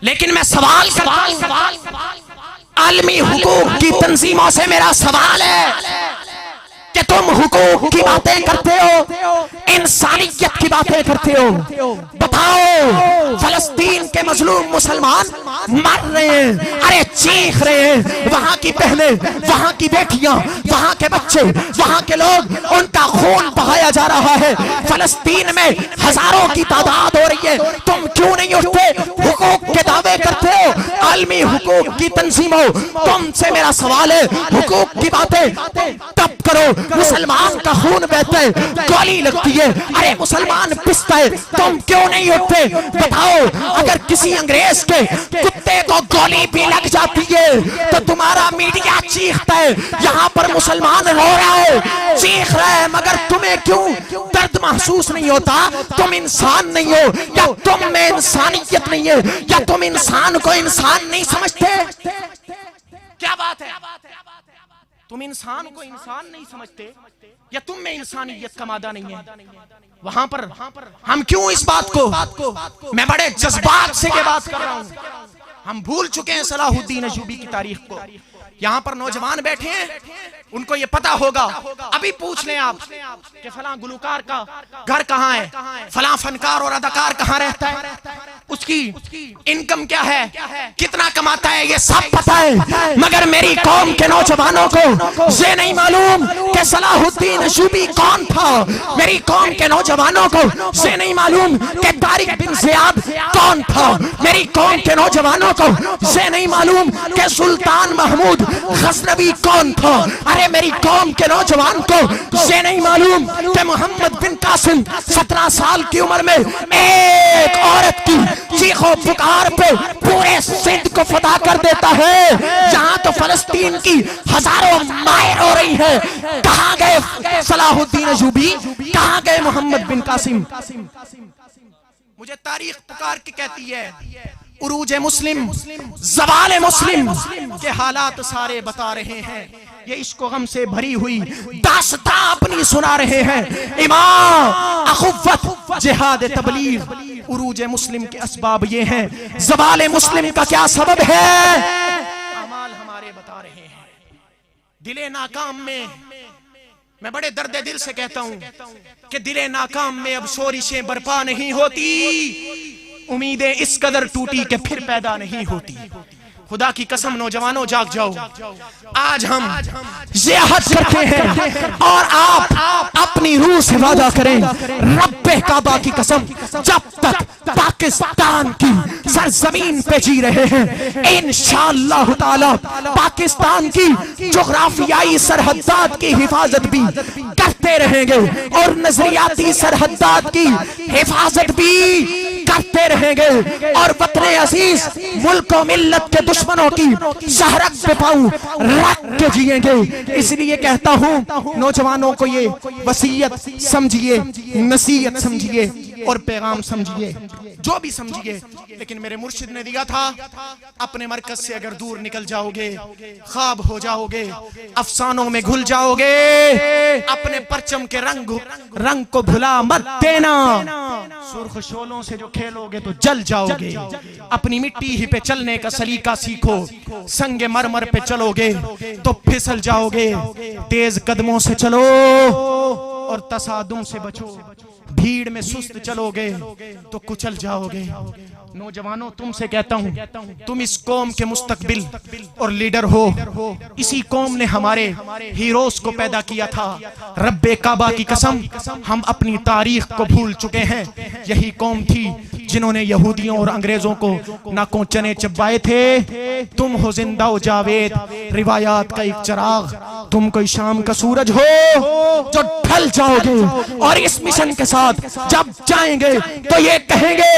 لیکن میں سوال عالمی حقوق کی تنظیموں سے میرا سوال ہے کہ تم حقوق کی باتیں کرتے ہو، انسانیت کی باتیں کرتے ہو، بتاؤ فلسطین کے مظلوم مسلمان مر رہے ہیں، ارے چیخ رہے ہیں، وہاں کی بہنیں، وہاں کی بیٹیاں، وہاں کے بچے، وہاں کے لوگ، ان کا خون بہایا جا رہا ہے، فلسطین میں ہزاروں کی تعداد ہو رہی ہے، تم کیوں نہیں اٹھتے؟ حقوق کے دعوے کرتے ہو، عالمی حقوق کی تنظیموں، تم سے میرا سوال ہے، حقوق کی باتیں تب کرو مسلمان کا خون بہتا ہے، گولی لگتی ہے، ارے مسلمان پستا ہے، تم کیوں نہیں اٹھتے؟ بتاؤ اگر کسی انگریز کے کتے کو گولی بھی لگ جاتی ہے تو تمہارا میڈیا چیختا ہے، یہاں پر مسلمان رو رہا ہے، چیخ رہا ہے، مگر تمہیں کیوں درد محسوس نہیں ہوتا؟ تم انسان نہیں ہو، یا تم میں انسانیت نہیں ہے، یا تم انسان کو انسان نہیں سمجھتے؟ کیا بات ہے؟ تم انسان کو انسان نہیں سمجھتے یا تم میں انسانیت کا مادہ نہیں ہے؟ وہاں پر ہم کیوں اس بات کو، میں بڑے جذبات سے یہ بات کر رہا ہوں، ہم بھول چکے ہیں صلاح الدین ایوبی کی تاریخ کو۔ یہاں پر نوجوان بیٹھے ہیں، ان کو یہ پتا ہوگا، ابھی پوچھ لیں آپ کہ فلاں گلوکار کا گھر کہاں ہے، فلاں فنکار اور اداکار کہاں رہتا ہے، اس کی انکم کیا ہے، کتنا کماتا ہے، یہ سب پتا ہے، مگر میری قوم کے نوجوانوں کو یہ نہیں معلوم کہ صلاح الدین ایوبی کون تھا، میری قوم کے نوجوانوں کو یہ نہیں معلوم کہ طارق بن زیاد کون تھا، میری قوم کے نوجوانوں کو یہ نہیں معلوم کہ سلطان محمود غزنوی کون تھا، ارے میری قوم کے نوجوان کو یہ نہیں معلوم کہ محمد بن قاسم 17 سال کی عمر میں ایک عورت کی چیخ و پکار پہ پورے سندھ کو فتح کر دیتا ہے۔ یہاں تو فلسطین کی ہزاروں مائیں ہو رہی ہے، کہاں گئے صلاح الدین ایوبی، کہاں گئے محمد بن قاسم؟ مجھے تاریخ پکار کے کہتی ہے، عروج مسلم، زوال مسلم کے حالات سارے بتا رہے ہیں، یہ عشق و غم سے بھری ہوئی داستاں اپنی سنا رہے ہیں، امام اخوت جہاد تبلیغ، عروج مسلم کے اسباب یہ ہیں، زوال مسلم کا کیا سبب ہے، اعمال ہمارے بتا رہے ہیں۔ دل ناکام میں بڑے درد دل سے کہتا ہوں کہ دل ناکام میں اب شورشیں برپا نہیں ہوتی، امیدیں اس قدر ٹوٹی کہ پھر پیدا نہیں ہوتی۔ خدا کی قسم نوجوانوں جاگ جاؤ، آج ہم یہ عہد کرتے ہیں اور آپ اپنی روح سے وعدہ کریں، رب کعبہ کی قسم، جب تک پاکستان کی سرزمین پہ جی رہے ہیں انشاءاللہ تعالی پاکستان کی جغرافیائی سرحدات کی حفاظت بھی کرتے رہیں گے اور نظریاتی سرحدات کی حفاظت بھی کرتے رہیں گے، اور وطن عزیز ملک و ملت کے دشمنوں کی شہرت پہ پاؤں رکھ کے جیئیں گے۔ اس لیے کہتا ہوں نوجوانوں کو یہ وصیت سمجھیے، نصیحت سمجھیے اور پیغام سمجھیے، جو بھی سمجھیے، لیکن میرے مرشد نے دیا تھا اپنے مرکز سے اگر دور نکل جاؤ گے خواب ہو جاؤ گے، افسانوں میں گھل جاؤ گے، اپنے پرچم کے رنگ کو بھلا مت دینا، سرخ شولوں سے جو کھیلو گے تو جل جاؤ گے، اپنی مٹی ہی پہ چلنے کا سلیقہ سیکھو، سنگ مرمر پہ چلو گے تو پھسل جاؤ گے، تیز قدموں سے چلو اور تصادم سے بچو، بھیڑ میں سست چلو گے تو کچل جاؤ گے۔ نوجوانوں تم سے کہتا ہوں، تم اس قوم کے مستقبل اور لیڈر ہو، اسی قوم نے ہمارے ہیروز کو پیدا کیا تھا، رب کعبہ کی قسم ہم اپنی تاریخ کو بھول چکے ہیں، یہی قوم تھی جنہوں نے یہودیوں اور انگریزوں کو ناکوں چنے چبائے تھے، تم ہو زندہ و جاوید روایات کا ایک چراغ، تم کوئی شام کا سورج ہو جو ڈھل جاؤ گے، اور اس مشن کے ساتھ جب جائیں گے تو یہ کہیں گے